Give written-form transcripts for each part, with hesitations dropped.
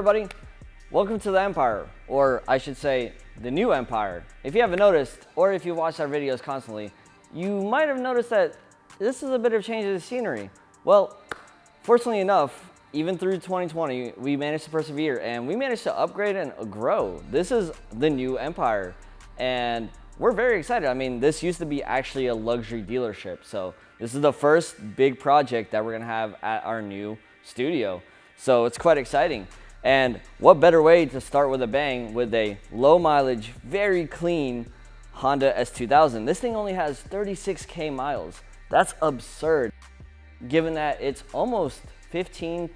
everybody, welcome to the Empire, or I should say the new Empire. If you haven't noticed, or if you watch our videos constantly, you might have noticed that this is a bit of change of the scenery. Well, fortunately enough, even through 2020, we managed to persevere and we managed to upgrade and grow. This is the new Empire and we're very excited. I mean, this used to be actually a luxury dealership. So this is the first big project that we're gonna have at our new studio. So it's quite exciting. And what better way to start with a bang with a low mileage, very clean Honda S2000. This thing only has 36K miles. That's absurd, given that it's almost 16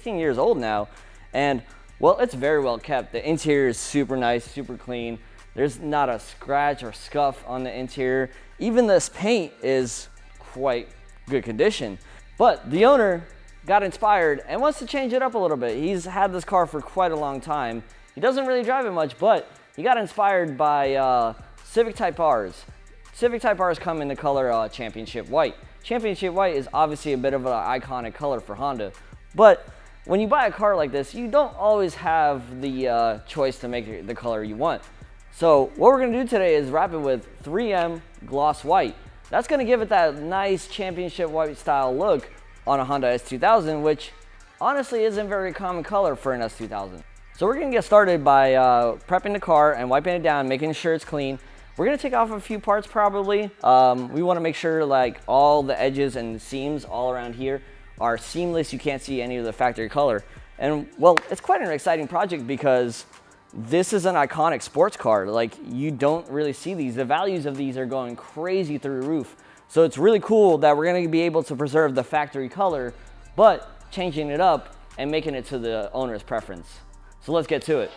years old now. And well, it's very well kept. The interior is super nice, super clean. There's not a scratch or scuff on the interior. Even this paint is quite good condition. But the owner got inspired and wants to change it up a little bit. He's had this car for quite a long time. He doesn't really drive it much, but he got inspired by Civic Type Rs. Civic Type Rs come in the color Championship White. Championship White is obviously a bit of an iconic color for Honda, but when you buy a car like this, you don't always have the choice to make it the color you want. So what we're gonna do today is wrap it with 3M Gloss White. That's gonna give it that nice Championship White style look on a Honda S2000, which honestly isn't a very common color for an S2000. So we're gonna get started by prepping the car and wiping it down, making sure it's clean. We're gonna take off a few parts probably. We wanna make sure like all the edges and seams all around here are seamless. You can't see any of the factory color. And well, it's quite an exciting project because this is an iconic sports car. Like, you don't really see these. The values of these are going crazy through the roof. So it's really cool that we're gonna be able to preserve the factory color, but changing it up and making it to the owner's preference. So let's get to it.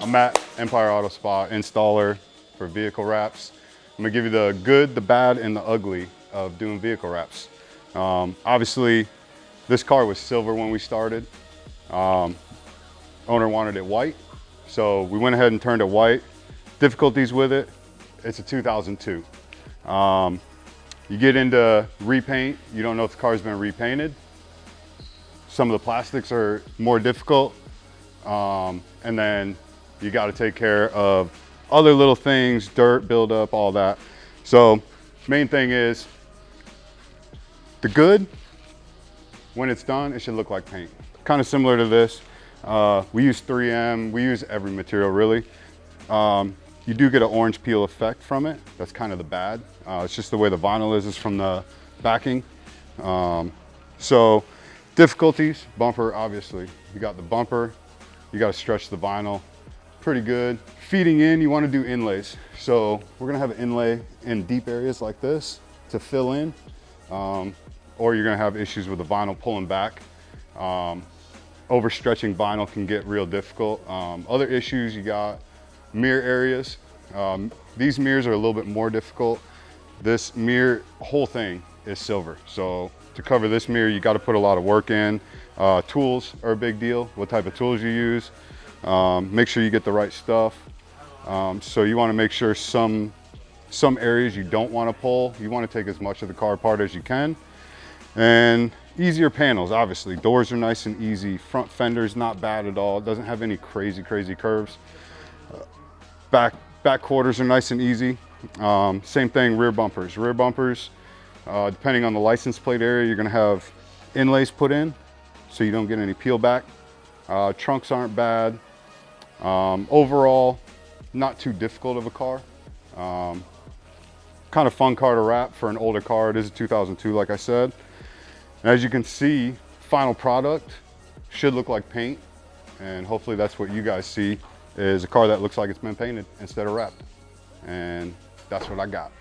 Matt, Empire Auto Spa installer for vehicle wraps. I'm gonna give you the good, the bad, and the ugly of doing vehicle wraps. Obviously, this car was silver when we started. Owner wanted it white, so we went ahead and turned it white. Difficulties with it, it's a 2002. You get into repaint, you don't know if the car's been repainted. Some of the plastics are more difficult. And then you got to take care of other little things, dirt buildup, all that. So main thing is the good, when it's done, it should look like paint. Kind of similar to this. We use 3M, we use every material really. You do get an orange peel effect from it. That's kind of the bad. It's just the way the vinyl is from the backing. So Difficulties, bumper, obviously. You got the bumper, you got to stretch the vinyl pretty good. Feeding in, you want to do inlays. So we're gonna have an inlay in deep areas like this to fill in, or you're gonna have issues with the vinyl pulling back. Overstretching vinyl can get real difficult. Other issues, you got mirror areas. These mirrors are a little bit more difficult. This mirror, whole thing is silver. So to cover this mirror, you got to put a lot of work in. Tools are a big deal, what type of tools you use. Make sure you get the right stuff. So you want to make sure some areas you don't want to pull. You want to take as much of the car apart as you can. And easier panels, obviously. Doors are nice and easy. Front fender's not bad at all. It doesn't have any crazy curves. Back quarters are nice and easy. Same thing, rear bumpers. Rear bumpers, depending on the license plate area, you're gonna have inlays put in so you don't get any peel back. Trunks aren't bad. Overall, not too difficult of a car. Kind of fun car to wrap for an older car. It is a 2002, like I said. And as you can see, final product should look like paint. And hopefully that's what you guys see, is a car that looks like it's been painted instead of wrapped. And that's what I got.